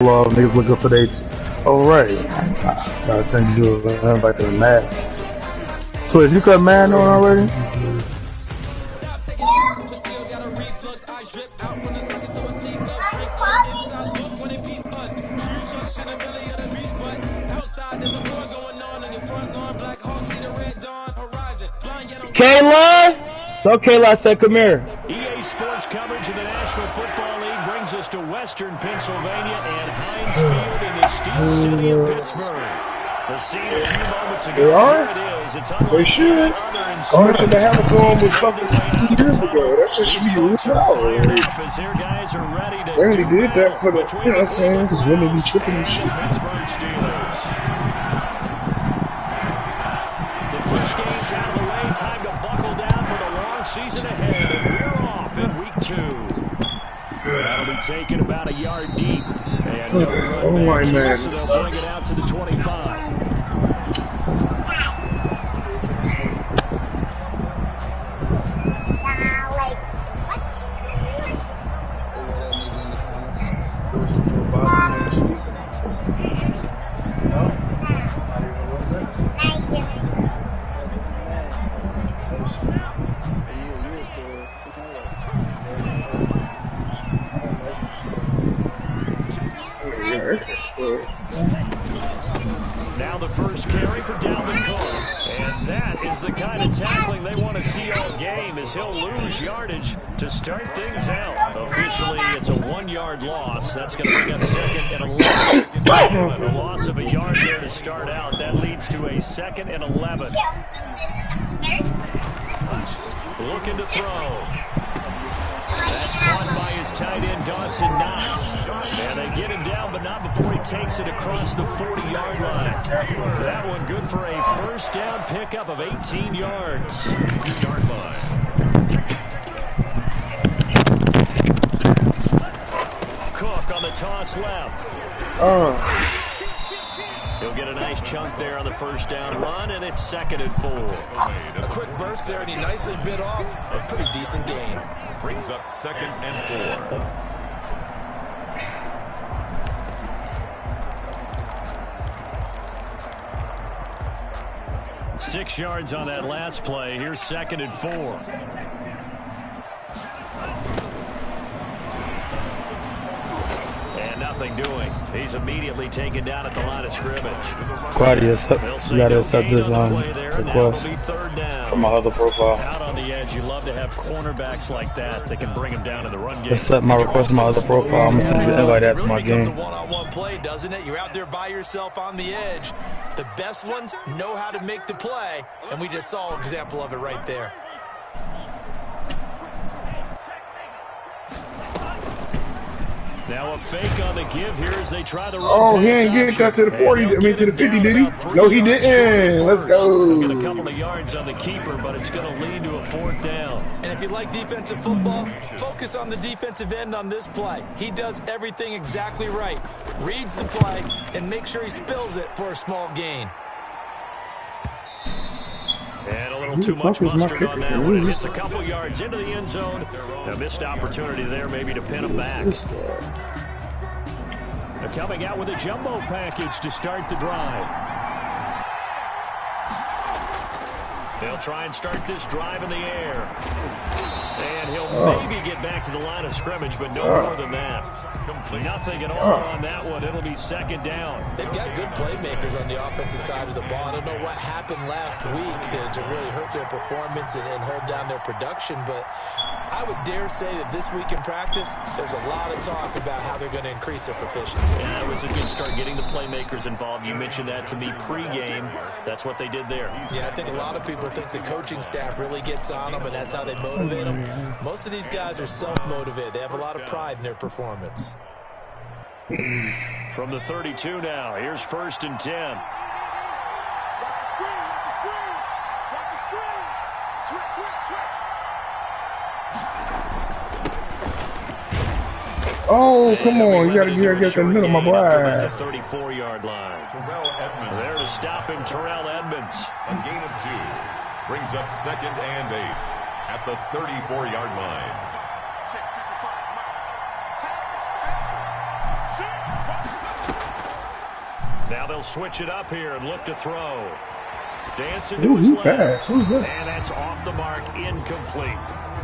Niggas looking for they. Alright. I sent you an invite to the Madden. Twitch, you cut Madden on already? Kayla? So Kayla said, come here. EA Sports coverage of the National Football League brings us to Western Pennsylvania and Heinz Field in the Steel City of Pittsburgh. The scene a few moments ago. They are? Here it is. It's they should. Only shit that happened to them was fucking 2 years ago. That shit should be ruled out. They only did that for the, you know what I'm saying? Because women be tripping and shit. Pittsburgh Steelers. The first game's out of the way. Time to buckle down for the long season ahead. And we're off in week 2. That'll be taken about a yard deep. And no oh my man, so they'll bring it out to the 25. Now the first carry for Dalvin Cook. And that is the kind of tackling they want to see all game, as he'll lose yardage to start things out. Officially, it's a 1-yard loss. That's going to bring up 2nd and 11. A loss of a yard there to start out. That leads to a 2nd and 11. Looking to throw. That's caught by his tight end, Dawson Knox. And they get him down, but not before he takes it across the 40-yard line. That one good for a first down pickup of 18 yards. Yard line. Cook on the toss left. He'll get a nice chunk there on the first down run, and it's 2nd and 4. A quick burst there, and he nicely bit off a pretty decent gain. Brings up 2nd and 4. 6 yards on that last play. Here's 2nd and 4. Nothing doing. He's immediately taken down at the line of scrimmage. Claudius, you gotta accept this request from my other profile. Out on the edge, you love to have cornerbacks like that can bring him down in the run game. Accept my request from my other profile. I'm gonna send you an invite after my game. It's a one-on-one play, doesn't it? You're out there by yourself on the edge. The best ones know how to make the play, and we just saw an example of it right there. Now a fake on the give here as they try to run. Oh, he ain't get that to the 40. I mean, to the 50, did he? No, he didn't. Let's go. Get a couple of yards on the keeper, but it's going to lead to a 4th down. And if you like defensive football, focus on the defensive end on this play. He does everything exactly right. Reads the play and make sure he spills it for a small gain. And a little too much mustard on that one. It hits a couple yards into the end zone. A missed opportunity there maybe to pin him back. Coming out with a jumbo package to start the drive. They'll try and start this drive in the air. And he'll maybe get back to the line of scrimmage, but no more than that. Nothing at all on that one. It'll be 2nd down. They've got good playmakers on the offensive side of the ball. I don't know what happened last week to really hurt their performance and hold down their production, but I would dare say that this week in practice, there's a lot of talk about how they're going to increase their proficiency. Yeah, it was a good start getting the playmakers involved. You mentioned that to me pregame. That's what they did there. Yeah, I think a lot of people think the coaching staff really gets on them, and that's how they motivate them. Most of these guys are self-motivated. They have a lot of pride in their performance. From the 32 now, here's 1st and 10. Oh, come on. You gotta get the middle, my boy. The 34-yard line. There to stop him, Terrell Edmonds. A gain of 2. Brings up 2nd and 8 at the 34-yard line. Now they'll switch it up here and look to throw. Dancing to Ooh, his he left. fast. Who's that? And that's off the mark, incomplete.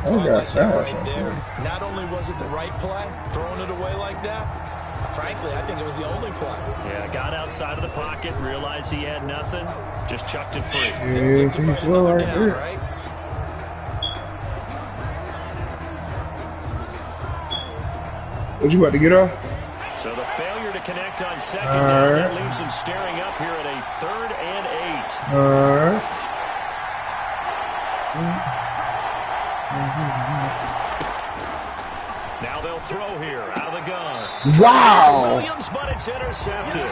Oh, that's fast. Right there. Not only was it the right play, throwing it away like that, frankly, I think it was the only play. Yeah, got outside of the pocket, realized he had nothing, just chucked it free. Yeah, he's slow right down, there. right? What you about to get off? So the failure to connect on second down, that leaves him staring up here at a 3rd and 8. Alright. Now they'll throw here, out of the gun. Wow. Williams, but it's intercepted.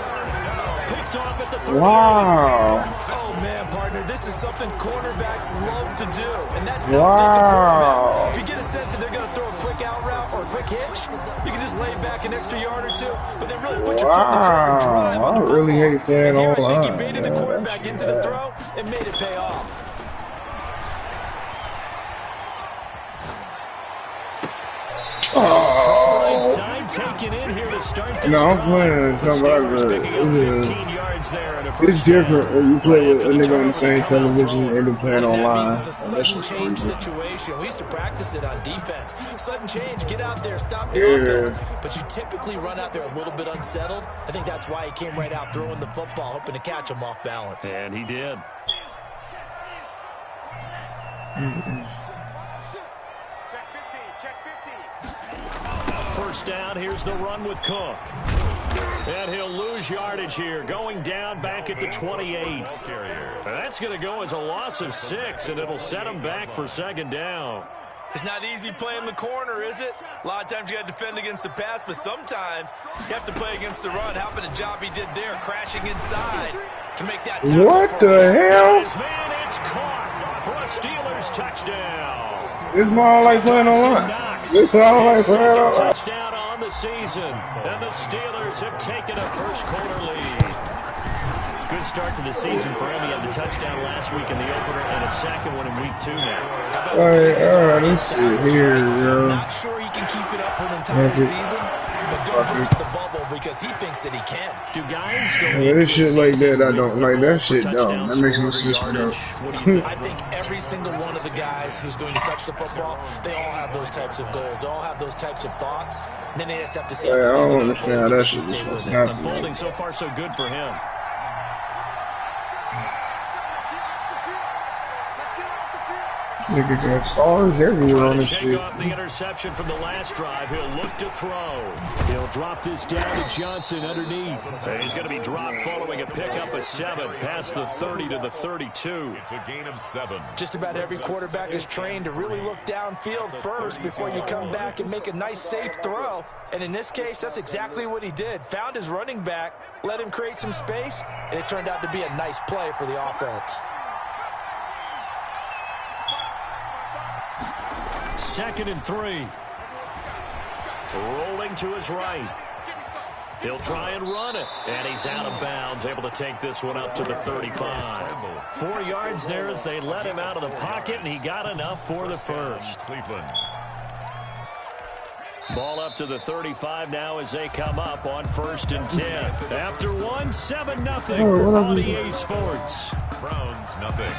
Picked off at the 30. Wow. Oh, man, partner, this is something cornerbacks love to do, and that's Wow. if you get a sense that they're going to throw a quick out route or a quick hitch, you can just lay back an extra yard or two, but then really put your foot in the truck and drive Wow. on I the really football. hate playing And here, I online. think he baited the Yeah, quarterback that's into the bad. throw and made it pay off. Oh. Side taken in here to start this No, I'm drive. playing The somebody Steelers good. picking up 15 yards there and a first It's different down. when you play with a After the nigga on the turnover, same they come out television throwing. and then playing What that online. means is a That sudden shit's change crazy. situation. We used to practice it on defense. Sudden change, get out there, stop the Yeah. offense. But you typically run out there a little bit unsettled. I think that's why he came right out throwing the football, hoping to catch him off balance. And he did. First down, here's the run with Cook. And he'll lose yardage here, going down back at the 28. That's going to go as a loss of 6, and it'll set him back for second down. It's not easy playing the corner, is it? A lot of times you got to defend against the pass, but sometimes you have to play against the run. How about the job he did there, crashing inside to make that tackle. What the hell? His man, it's caught for a Steelers touchdown. This is why I like playing online. This is why I like playing online. Touchdown on the season, and the Steelers have taken a first-quarter lead. Good start to the season for him. He had the touchdown last week in the opener and a second one in week 2 now. Alright, this shit here, yo. Not sure he can keep it up for an entire season, but don't burst the bubble because he thinks that he can. Do guys go Yeah, this shit like that, I don't like. That shit dumb. That makes no sense to me. I think every single one of the guys who's going to touch the football, they all have those types of goals. They all have those types of thoughts. And then they just have to see how the I season don't understand how that unfolds shit to is stay supposed with to it. happen. Unfolding so far so good for him. Nigga got stars everywhere on this Shake shit. off the interception from the last drive. He'll look to throw. He'll drop this down to Johnson underneath. And he's going to be dropped following a pickup of 7 past the 30 to the 32. It's a gain of 7. Just about every quarterback is trained to really look downfield first before you come back and make a nice, safe throw. And in this case, that's exactly what he did. Found his running back, let him create some space, and it turned out to be a nice play for the offense. 2nd and 3. Rolling to his right. He'll try and run it. And he's out of bounds, able to take this one up to the 35. 4 yards there as they let him out of the pocket, and he got enough for the first. Cleveland. Ball up to the 35 now as they come up on 1st and 10. After 1, 7-0 on EA Sports. Browns, nothing.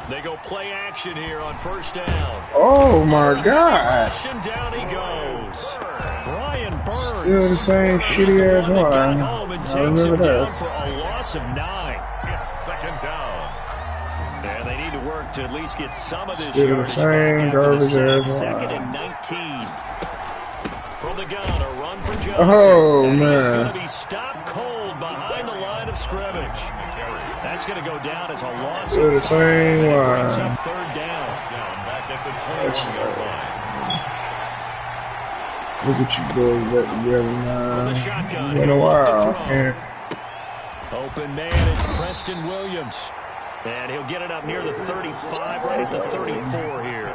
They go play action here on 1st down. Oh my god. And down he goes. Brian Burns. Still the same shitty ass line. I remember that. For a loss of 9. It's 2nd down. And they need to work to at least get some of this Still the yardage same back after the garbage sack. ass 2nd line. and 19. From the gun, a run for Johnson. Oh, and man. He's going to be stopped cold behind the line of scrimmage. That's going to go down as a loss. Still the same And it brings line. up 3rd down. Down back at the That's 21-yard line. Look at you boys back together, From the man. shotgun. It's been a while. Yeah. Open man, it's Preston Williams. And he'll get it up near the 35, right at the 34 here.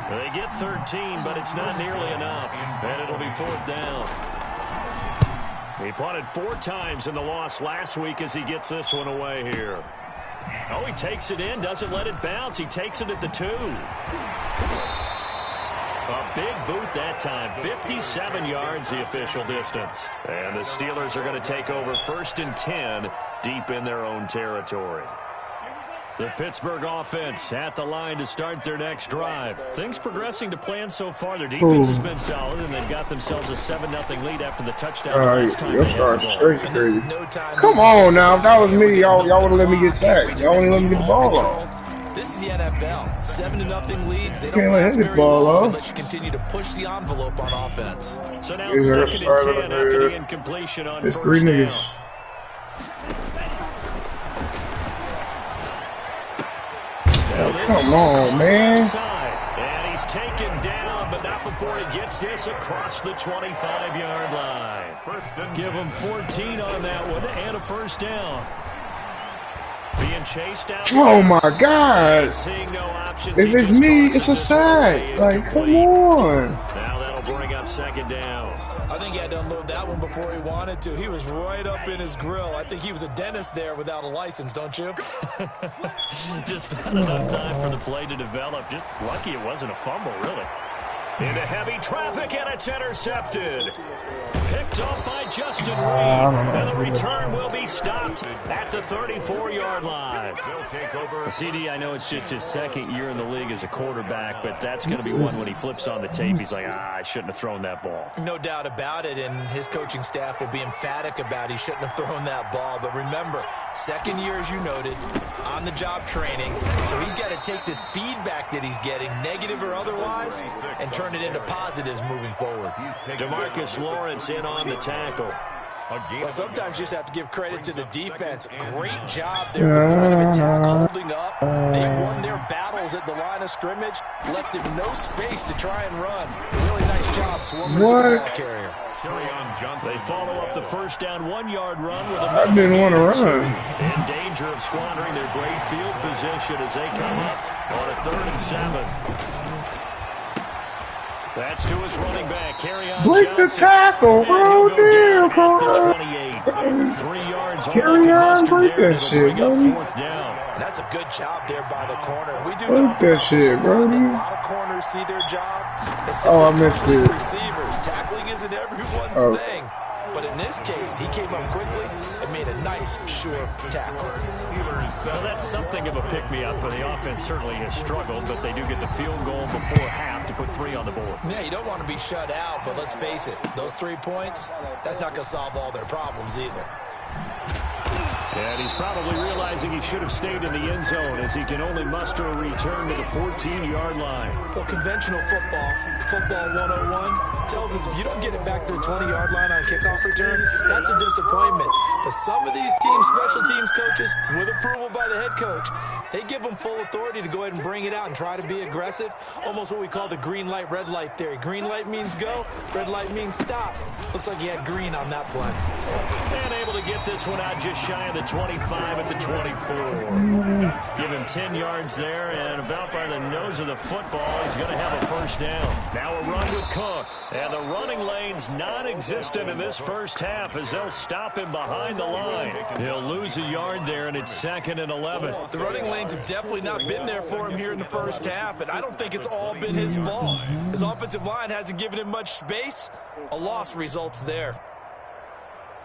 They get 13, but it's not nearly enough. And it'll be 4th down. He punted 4 times in the loss last week as he gets this one away here. Oh, he takes it in, doesn't let it bounce. He takes it at the 2. A big boot that time. 57 yards the official distance. And the Steelers are going to take over 1st and 10 deep in their own territory. The Pittsburgh offense at the line to start their next drive. Things progressing to plan so far. Their defense has been solid, and they've got themselves a 7-0 lead after the touchdown last time. Your star's crazy. Come on now. If that was me, y'all would have let me get sacked. Y'all only let me get the ball off. This is the NFL. 7-0 leads. They Can't don't let last him get very the ball long off. unless you continue to push the envelope on offense. So now 2nd and 10 after the incompletion on it's 1st down. niggas. Come on, man. And he's taken down, but not before he gets this across the 25-yard line. Give him 14 on that one and a 1st down. Being chased down. Oh my God! Seeing no options, if it's me, it's a sack. Like, come on. Now that'll bring up 2nd down. I think he had to unload that one before he wanted to. He was right up in his grill. I think he was a dentist there without a license, don't you? Just not enough time for the play to develop. Just lucky it wasn't a fumble, really. Into heavy traffic, and it's intercepted. Picked off by Justin Reed, and the return will be stopped at the 34-yard line. CD, I know it's just his 2nd year in the league as a quarterback, but that's going to be one when he flips on the tape. He's like, I shouldn't have thrown that ball. No doubt about it, and his coaching staff will be emphatic about he shouldn't have thrown that ball. But remember, 2nd year, as you noted, on-the-job training, so he's got to take this feedback that he's getting, negative or otherwise, and turn it into positives moving forward. DeMarcus Lawrence in on the tackle. Well, sometimes you just have to give credit to the defense. Great job there at the point of attack, holding up. They won their battles at the line of scrimmage, left him no space to try and run. Really nice job swarming as a ball carrier. They follow up the 1st down 1-yard run with a I didn't want to run. in danger of squandering their great field position as they come up on a 3rd and 7. That's to his running back, Kerryon Break the tackle, bro. Damn, Carl. 3 yards. Kerryon, break that shit, bro. 4th down. That's a good job there by the corner. We do Break that shit, bro. A lot of corners see their job. Oh, I missed it. Receivers. Tackling isn't everyone's thing. But in this case, he came up quickly and made a nice, sure tackle. Well, that's something of a pick-me-up, but the offense certainly has struggled, but they do get the field goal before half to put 3 on the board. Yeah, you don't want to be shut out, but let's face it, those 3 points, that's not going to solve all their problems either. And he's probably realizing he should have stayed in the end zone as he can only muster a return to the 14-yard line. Well, conventional football 101, tells us if you don't get it back to the 20-yard line on kickoff return, that's a disappointment. But some of these teams, special teams coaches, with approval by the head coach, they give them full authority to go ahead and bring it out and try to be aggressive. Almost what we call the green light, red light theory. Green light means go, red light means stop. Looks like he had green on that play. And able to get this one out just shy of the 25 at the 24. Give him 10 yards there, and about by the nose of the football, he's going to have a 1st down. Now a run with Cook. And the running lane's non-existent in this first half as they'll stop him behind the line. He'll lose a yard there, and it's 2nd and 11. The running lanes have definitely not been there for him here in the first half, and I don't think it's all been his fault. His offensive line hasn't given him much space. A loss results there.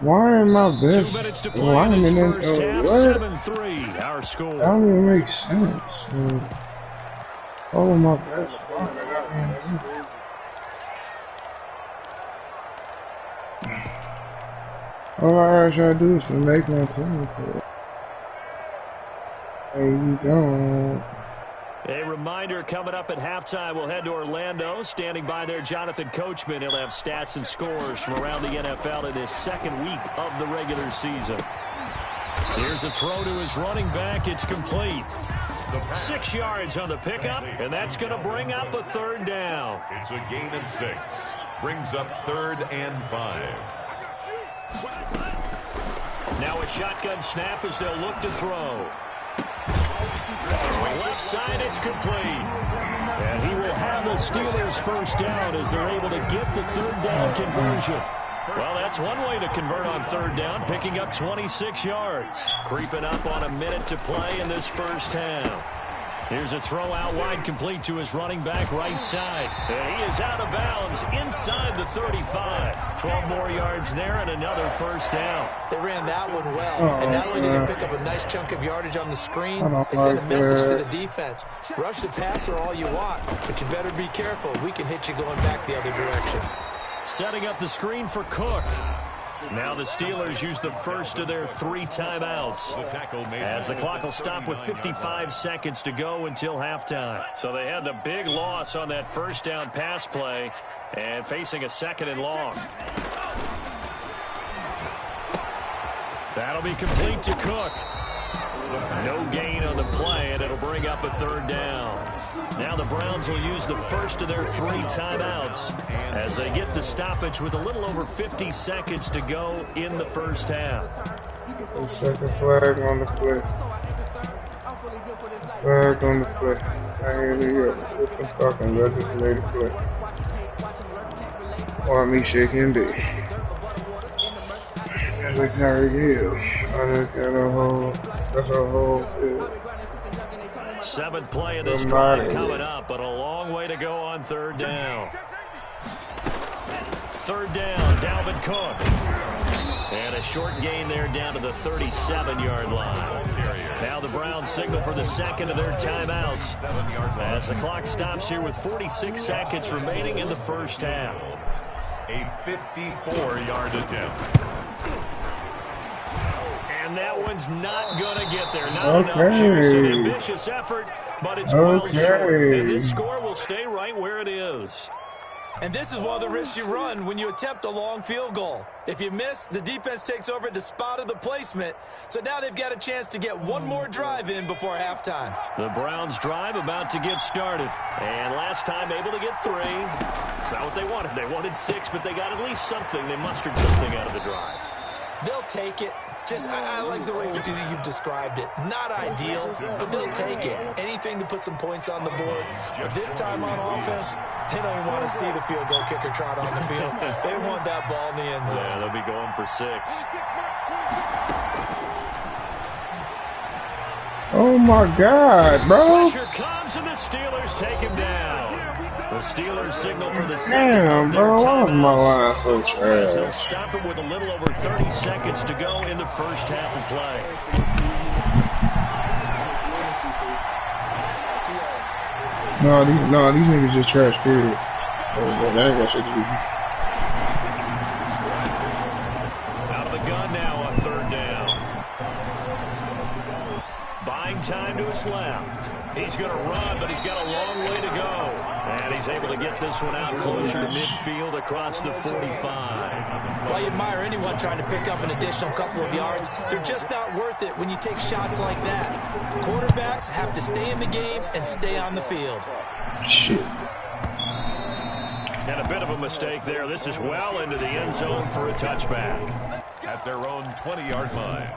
Why am I best? 2 minutes to play in this first half. 7-3, our score. That don't even make sense. Oh, my best. All I ask y'all to do is to make my team. Hey, you don't. A reminder coming up at halftime, we'll head to Orlando. Standing by there, Jonathan Coachman. He'll have stats and scores from around the NFL in his 2nd week of the regular season. Here's a throw to his running back. It's complete. 6 yards on the pickup, and that's going to bring up a 3rd down. It's a gain of 6. Brings up 3rd and 5. Now a shotgun snap as they'll look to throw. Left side, it's complete. And he will have the Steelers 1st down as they're able to get the 3rd down conversion. Well, that's one way to convert on third down, picking up 26 yards. Creeping up on a minute to play in this first half. Here's a throw out wide, complete to his running back right side. And he is out of bounds inside the 35. 12 more yards there and another first down. They ran that one well. And not only did they pick up a nice chunk of yardage on the screen, they sent a message to the defense. Rush the passer all you want, but you better be careful. We can hit you going back the other direction. Setting up the screen for Cook. Now the Steelers use the first of their 3 timeouts, as the clock will stop with 55 seconds to go until halftime. So they had the big loss on that first down pass play and facing a 2nd and long. That'll be complete to Cook. No gain on the play, and it'll bring up a 3rd down. Now the Browns will use the first of their 3 timeouts as they get the stoppage with a little over 50 seconds to go in the first half. Second flag on the play. Flag on the play. I hear you. I'm talking legislative play. Or me shaking big. That's like Tyreek Hill. I just got a whole. That's a whole. 7th play of this drive coming up, but a long way to go on 3rd down. 3rd down, Dalvin Cook. And a short gain there down to the 37-yard line. Now the Browns signal for the 2nd of their timeouts as the clock stops here with 46 seconds remaining in the first half. A 54-yard attempt. And that one's not going to get there. Not enough juice. An ambitious effort, but it's well short. And this score will stay right where it is. And this is one of the risks you run when you attempt a long field goal. If you miss, the defense takes over at the spot of the placement. So now they've got a chance to get one more drive in before halftime. The Browns drive about to get started. And last time able to get 3. It's not what they wanted. They wanted 6, but they got at least something. They mustered something out of the drive. They'll take it. Just, I like the way you've described it. Not ideal, but they'll take it. Anything to put some points on the board. But this time on offense, they don't even want to see the field goal kicker trot on the field. They want that ball in the end zone. Yeah, they'll be going for 6. Oh, my God, bro. Pressure comes, and the Steelers take him down. The Steelers signal for the 2nd. Damn, bro, why is my line so trash? They'll stop it with a little over 30 seconds to go in the first half of play. No, these niggas just trash, period. That ain't got shit to do. Out of the gun now on 3rd down. Buying time to his left. He's going to run, but he's got a long way to go. And he's able to get this one out closer to midfield across the 45. While you admire anyone trying to pick up an additional couple of yards, they're just not worth it when you take shots like that. Quarterbacks have to stay in the game and stay on the field. Shit. And a bit of a mistake there. This is well into the end zone for a touchback. At their own 20-yard line.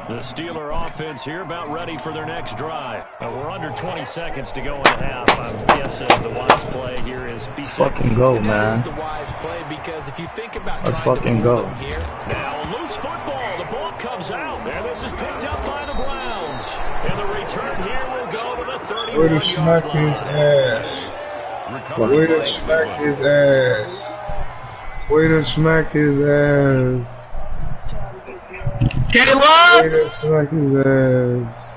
The Steeler offense here about ready for their next drive. We're under 20 seconds to go in the half. I'm guessing the wise play here is be fucking go, man. That is the wise play because if you think about let's fucking go. Here, now loose football. The ball comes out. And this is picked up by the Browns. And the return here will go to the 31-yard line. Way to smack his ass. Way to smack his ass. Way to smack his ass. Caleb! Way to smack his ass.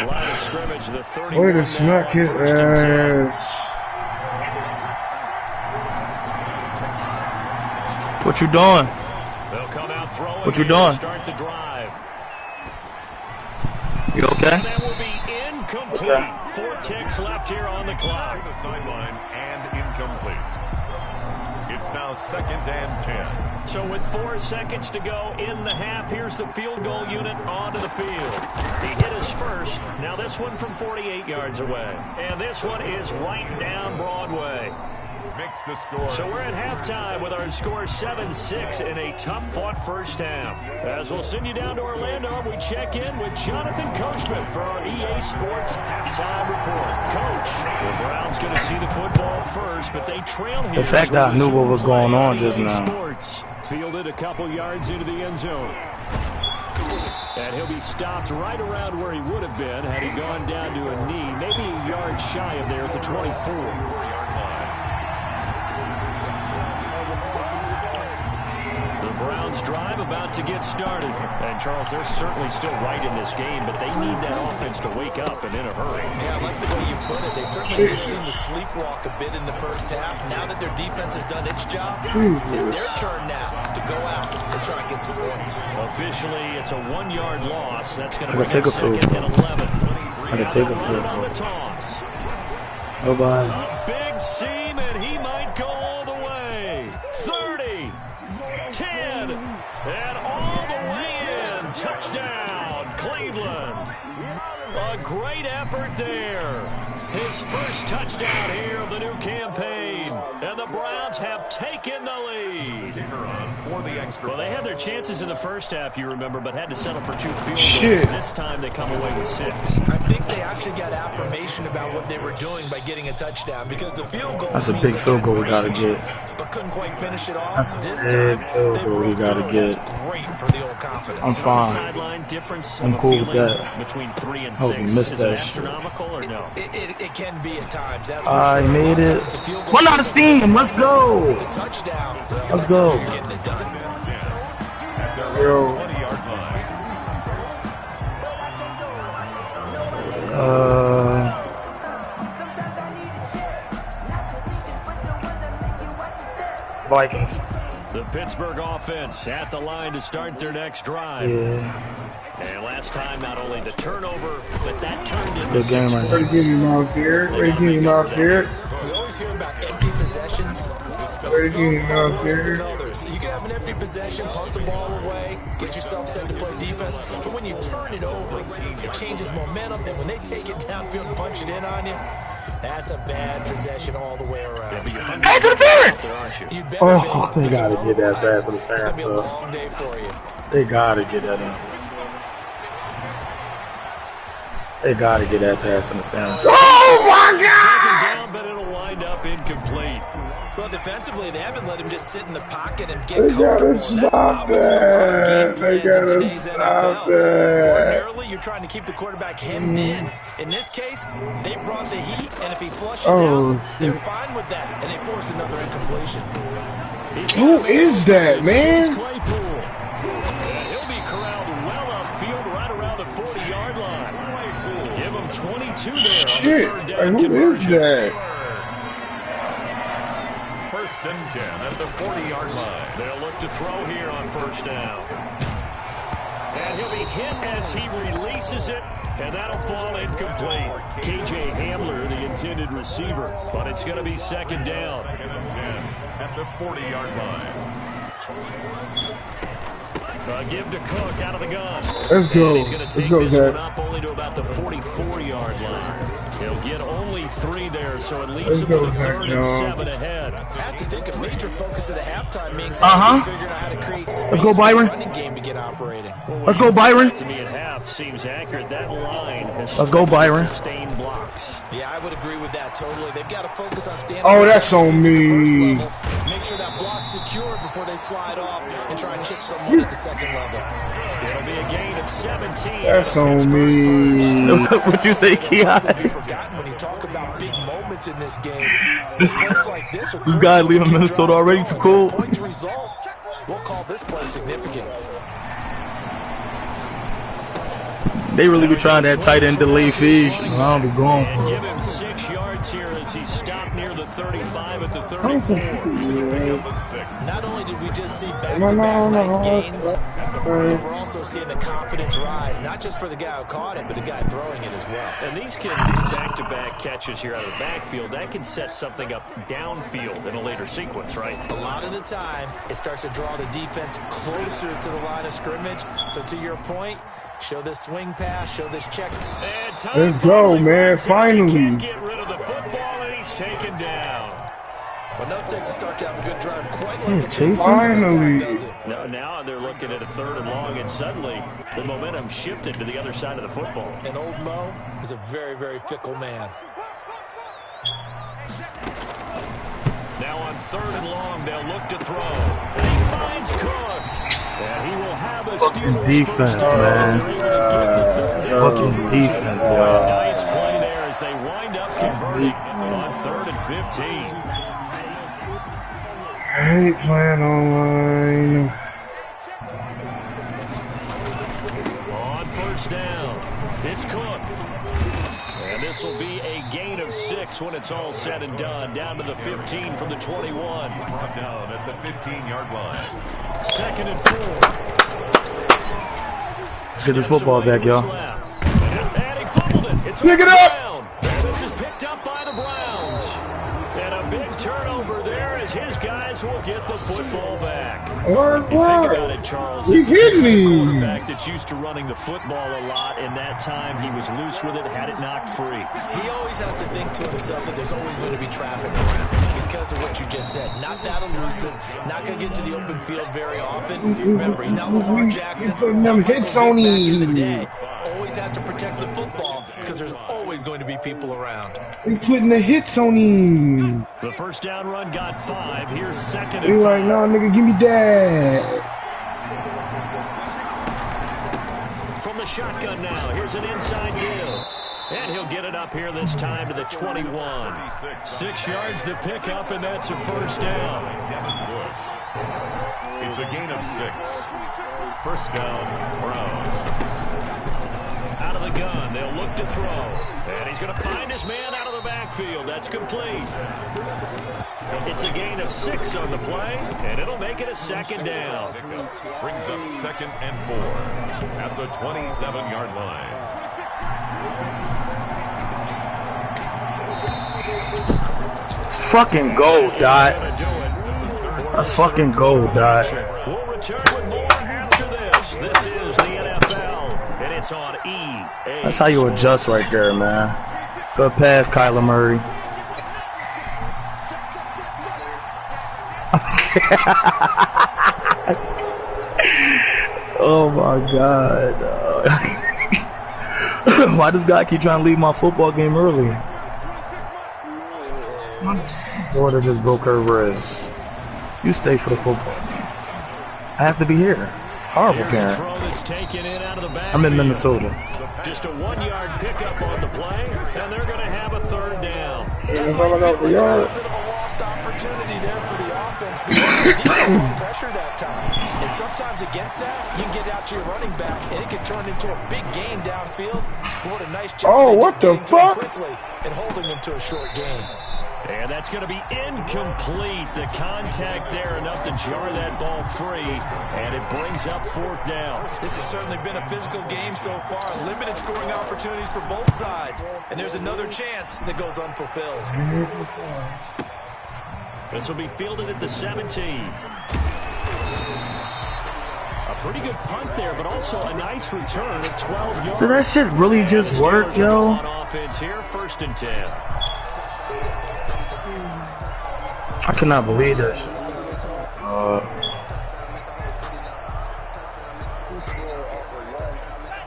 Line of scrimmage, the 31. Way to smack his ass. What you doing? They'll come out throwing. What you doing? Start the drive. You okay? And that will be incomplete. Okay. 4 ticks left here on the clock. The sideline and incomplete. It's now 2nd and 10. So with 4 seconds to go in the half, here's the field goal unit onto the field. He hit his first. Now this one from 48 yards away. And this one is right down Broadway. makes the score. So we're at halftime with our score 7-6 in a tough-fought first half. As we'll send you down to Orlando, we check in with Jonathan Coachman for our EA Sports halftime report. Coach, the Browns going to see the football first, but they trail here. The fact that I knew what was going on just now. Sports fielded a couple yards into the end zone. And he'll be stopped right around where he would have been had he gone down to a knee, maybe a yard shy of there at the 24. Browns drive about to get started. And, Charles, they're certainly still right in this game, but they need that offense to wake up and in a hurry. Yeah, I like the way you put it. They certainly did seem to sleepwalk a bit in the first half. Now that their defense has done its job, it's their turn now to go out and try and get some points. Officially, it's a 1-yard loss. That's going to bring up second and 11. I can take a field goal. Bye-bye. A big seam, and he might go all the way. 30. 10, and all the way in. Touchdown, Cleveland. A great effort there. His first touchdown here of the new campaign. And the Browns have taken the lead. Well, they had their chances in the first half, you remember, but had to settle for 2 field goals. This time they come away with 6. I think they actually got affirmation about what they were doing by getting a touchdown, because the field goal. That's a big field goal we got to get. But couldn't quite finish it off. That's a big field goal we got to get. Great for the old confidence. I'm fine. I'm cool with that. Between 3 and 6. Oh, we missed that astronomical or no? It can be at times. That's I made it. One out of steam. Let's go. The touchdown. Let's go. Getting it done. Yo. Vikings. The Pittsburgh offense at the line to start their next drive. Yeah. And last time, not only the turnover, but that turned into good game right there. Ready to give you Miles Garrett. Ready to give you Miles Garrett. We always hear about empty possessions. Ready to give you Miles Garrett. You can have an empty possession, punt the ball away, get yourself set to play defense. But when you turn it over, it changes momentum. And when they take it downfield and punch it in on you, that's a bad possession all the way around. Pass interference! Oh, they gotta get that pass interference. It's gonna be a long day for you. They gotta get that in. They gotta get that pass interference. Oh my God! Second down, but it'll wind up incomplete. Well, defensively, they haven't let him just sit in the pocket and get They comfortable. gotta stop that. They gotta stop that. Ordinarily, you're trying to keep the quarterback hemmed in. In this case, they brought the heat, and if he flushes out, they're fine with that, and they force another incompletion. Who is that, man? He'll be corralled well upfield, right around the 40-yard line. Give him 22 there. Shit, like, who is that? First and 10 at the 40-yard line. They'll look to throw here on first down. And he'll be hit as he releases it, and that'll fall incomplete. K.J. Hamler, the intended receiver, but it's going to be second down. Second and 10 at the 40-yard line. Give to Cook out of the gun. Let's go. He's going to take this one up only to about the 44-yard line. He'll get only 3 there, so it leaves him with 3rd and 7 ahead. I have to think a major focus of the halftime means figuring out how to create space. Let's go, Byron. Running game to get operating. Let's go, Byron. To me at half seems accurate. That line has Let's go, Byron. Sustained blocks. Yeah, I would agree with that totally. They've got to focus on standing. Oh, that's on me. Make sure that block's secure before they slide off and try and chip someone at the second level. It'll be a gain of 17. That's on me. What you say, Keon? Forgotten when you talk about big moments in this game. This guy leaving Minnesota already too cool. Points result. We'll call this play significant. They really be trying that tight end delay fish. I'll be going for Give it. him 6 yards here as he stopped near the 35 at the 34. Not only did we just see back-to-back nice gains, but we're also seeing the confidence rise, not just for the guy who caught it, but the guy throwing it as well. And these kids, these back-to-back catches here out of the backfield, that can set something up downfield in a later sequence, right? A lot of the time, it starts to draw the defense closer to the line of scrimmage. So to your point, show this swing pass, show this check. Let's go, man. Finally. Get rid of the football, and he's taken down. Well, no, it takes a start to have a good drive. Quite like the Finally. does it. Now they're looking at a 3rd and long, and suddenly the momentum shifted to the other side of the football. And old Mo is a very, very fickle man. Now on 3rd and long, they'll look to throw. And he finds Cook. And he will have a Steelers defense, first down. man. Fucking defense, y'all. Nice play there as they wind up converting on 3rd and 15. I hate playing online. On 1st down, it's Cook. And this will be a gain of 6 when it's all said and done. Down to the 15 from the 21. Brought down at the 15-yard line. 2nd and 4. Let's get this football back, y'all. And he fumbled it. It's Pick it up! And this is picked up by the Browns. And a big turnover there as his guys will get the football back. You think about it, Charles. This is a quarterback that's used to running the football a lot, and that time he was loose with it, had it knocked free. He always has to think to himself that there's always going to be traffic around because of what you just said. Not that elusive, not going to get to the open field very often. Remember, he's not Lamar Jackson. Putting them hits on him. Always has to protect the football because there's always going to be people around. We putting the hits on him. The 1st down run got 5. Here's 2nd and He 5. like, nah, nigga, give me that. From the shotgun now, here's an inside deal. And he'll get it up here this time to the 21. 6 yards the pickup, and that's a 1st down. It's a gain of 6. 1st down, Browns. Out of the gun, they'll look to throw. And he's going to find his man out of the backfield. That's complete. It's a gain of 6 on the play, and it'll make it a 2nd down. Brings up 2nd and 4 at the 27-yard line. Fucking gold, Dot. That's fucking gold, Dot. We'll return with more after this. This is the NFL, and it's on EA. That's how you adjust right there, man. Good pass, Kyler Murray. Oh my God. Why does guy keep trying to leave my football game early? My daughter just broke her wrist. You stay for the football game. I have to be here. Horrible parent. I'm in Minnesota. Just a 1-yard pickup on the play, and they're going to have a 3rd down. That's all I got for y'all. A bit of a lost opportunity there for the offense because they didn't have pressure that time. And sometimes against that, you can get out to your running back, and it can turn into a big gain downfield. But what a nice job. Oh, what the fuck? Quickly and holding them to a short gain. And that's going to be incomplete. The contact there enough to jar that ball free, and it brings up 4th down. This has certainly been a physical game so far. Limited scoring opportunities for both sides. And there's another chance that goes unfulfilled. This will be fielded at the 17. A pretty good punt there, but also a nice return of 12 yards. Did that shit really just work, yo? On offense here, 1st and 10. I cannot believe this.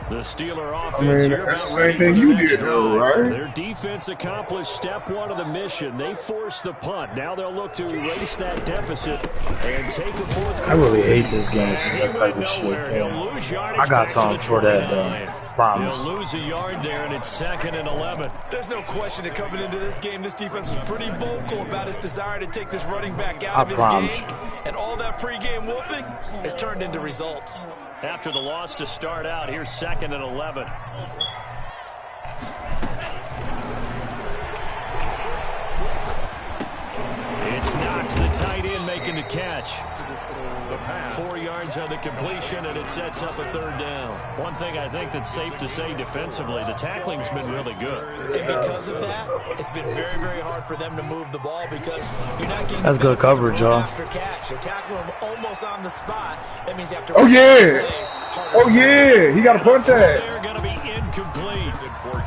The Steeler offense here. That's the same thing you did, though, right? Their defense accomplished step 1 of the mission. They forced the punt. Now they'll look to erase that deficit and take a 4th. I really hate this game for that type of shit. I got something for that, though. Promise. They'll lose a yard there, and it's 2nd and 11. There's no question that coming into this game, this defense was pretty vocal about its desire to take this running back out of his game. And all that pregame whooping has turned into results. After the loss to start out, here's 2nd and 11. It's Knox, the tight end, making the catch. 4 yards on the completion, and it sets up a 3rd down. One thing I think that's safe to say defensively, the tackling's been really good. And because of that, it's been very, very hard for them to move the ball because you're not getting That's good coverage, y'all. after catch. They tackle him almost on the spot. That means after Oh, yeah. Oh, yeah. He got to punt that. They're going to be incomplete.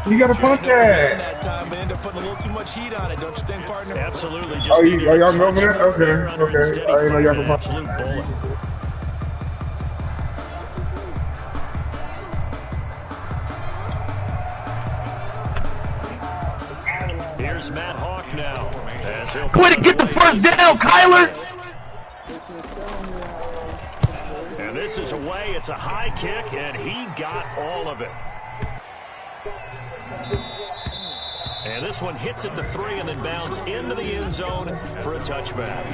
You got to punt that. That time, but end up putting a little too much heat on it, don't you think, partner? Absolutely. Oh, y'all know that? Okay. I didn't know y'all could punt. Absolute bullet. Here's Matt Hawk now. Quit it, get the first down, Kyler! And this is away. It's a high kick, and he got all of it. And this one hits at the 3 and then bounds into the end zone for a touchback.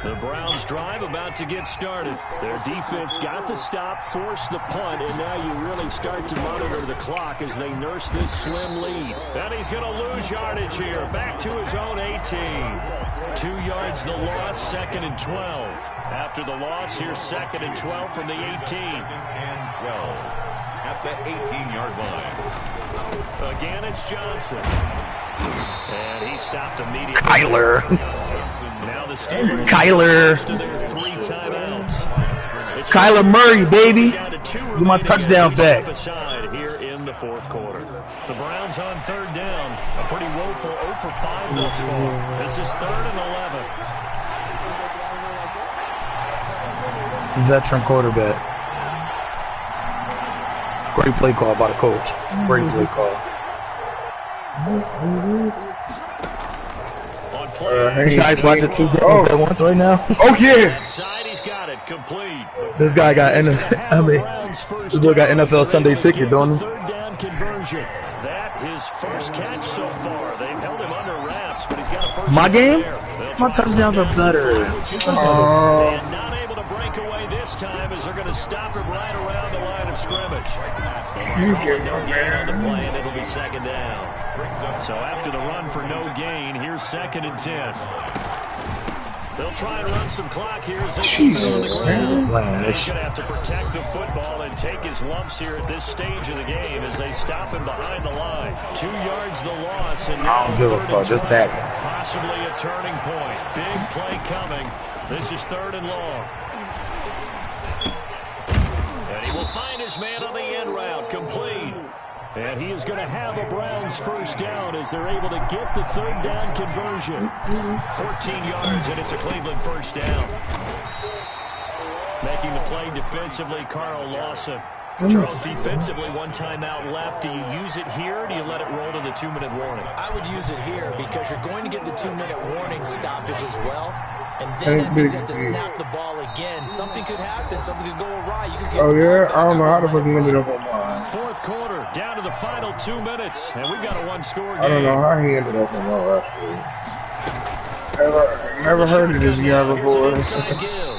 The Browns drive about to get started. Their defense got the stop, forced the punt, and now you really start to monitor the clock as they nurse this slim lead. And he's going to lose yardage here. Back to his own 18. 2 yards the loss, 2nd and 12. After the loss, here's 2nd and 12 from the 18. And 12 at the 18-yard line. Again, it's Johnson. And he stopped immediately. Kyler. Now the Steelers Kyler. to their 3 timeouts. Kyler Murray, baby. Get my touchdown back. Here in the 4th quarter. The Browns on 3rd down. A pretty woeful 0 for 5 thus far. This is 3rd and 11. Veteran quarterback. Great play call by the coach. Great play call. You guys watching 2 games at once right now? Oh, yeah. He's got it complete. This guy got this boy got NFL Sunday ticket, don't he? 3rd down conversion. That his first catch so far. They've held him under wraps, but he's got a first. My game? My touchdowns are better. And not able to break away this time as they're going to stop him right around the line of scrimmage. You get No my gain on the man. play, and it'll be 2nd down. So after the run for no gain, here's 2nd and 10. They'll try and run some clock here as they keep it on the ground. He's going to have to protect the football and take his lumps here at this stage of the game as they stop him behind the line. 2 yards the loss, and now I don't give a fuck. Just tackle. possibly a turning point. Big play coming. This is 3rd and long. And he will find his man on the end route, complete. And he is going to have a Browns first down as they're able to get the 3rd down conversion. 14 yards, and it's a Cleveland first down. Making the play defensively, Carl Lawson. Charles, defensively, 1 timeout left. Do you use it here, or do you let it roll to the 2-minute warning? I would use it here because you're going to get the 2-minute warning stoppage as well. And then that means you have to snap the ball again. Something could happen. Something could go awry. You could get Oh, yeah? I don't know how the fuck you ended up on mine. 4th quarter, down to the final 2 minutes, and we've got a 1-score game. I don't know how he ended up on mine, actually. Never heard of this guy before. Inside give.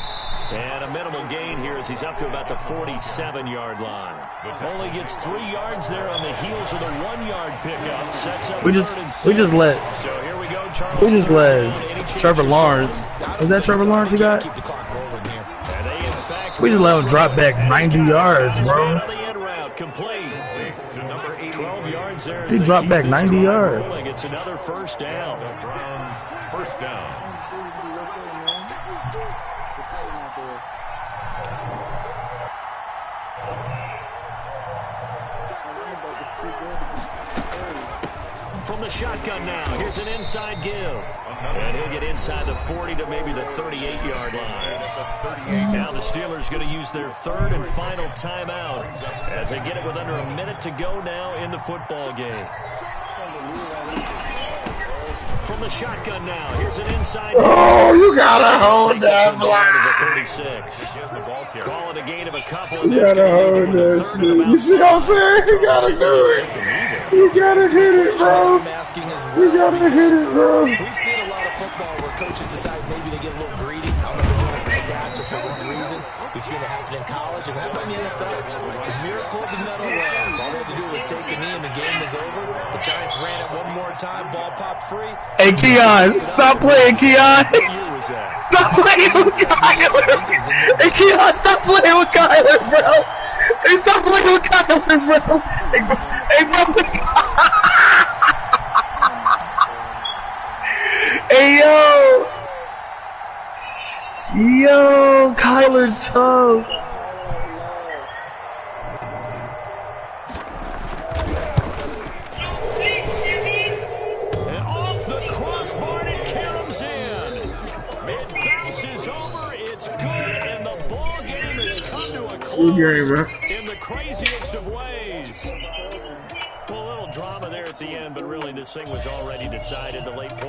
And a minimal gain here as he's up to about the 47-yard line. Only gets 3 yards there on the heels of the 1-yard pickup. Sets up We just let So here we go, Charles. Trevor Lawrence. Is that Trevor Lawrence you got? keep the clock rolling here. And they, in fact, We just let him drop back 90 yards, bro. the end route complete. To number 8. 12 yards there. as He they dropped keep back this 90 drive yards. rolling. It's another first down. Browns first down. From the shotgun now, here's an inside give. And he'll get inside the 40 to maybe the 38-yard line. Now the Steelers going to use their 3rd and final timeout as they get it with under a minute to go now in the football game. From the shotgun now, here's an inside give. Oh, you gotta hold that block. To the 36. Call it a gain of a couple. You gotta hold that shit. You see what I'm saying? You gotta do it. You gotta hit it, bro. You gotta hit it, bro. We've seen a lot of football where coaches decide maybe to get a little greedy. I don't know if they're doing it for stats or for one reason. We've seen it happen in college and happen in the NFL. The miracle of the Meadowlands. All they had to do was take a knee and the game was over. The Giants ran it one more time. Ball popped free. Hey, Keon, stop playing, Keon. Stop playing with Kyler. Hey, Keon, stop playing with Kyler, bro. Hey, stop playing with Kyler, bro. Hey, bro. Hey, yo. Yo, Kyler tough. good game, man. In the craziest of ways. Well, a little drama there at the end, but really this thing was already decided. The late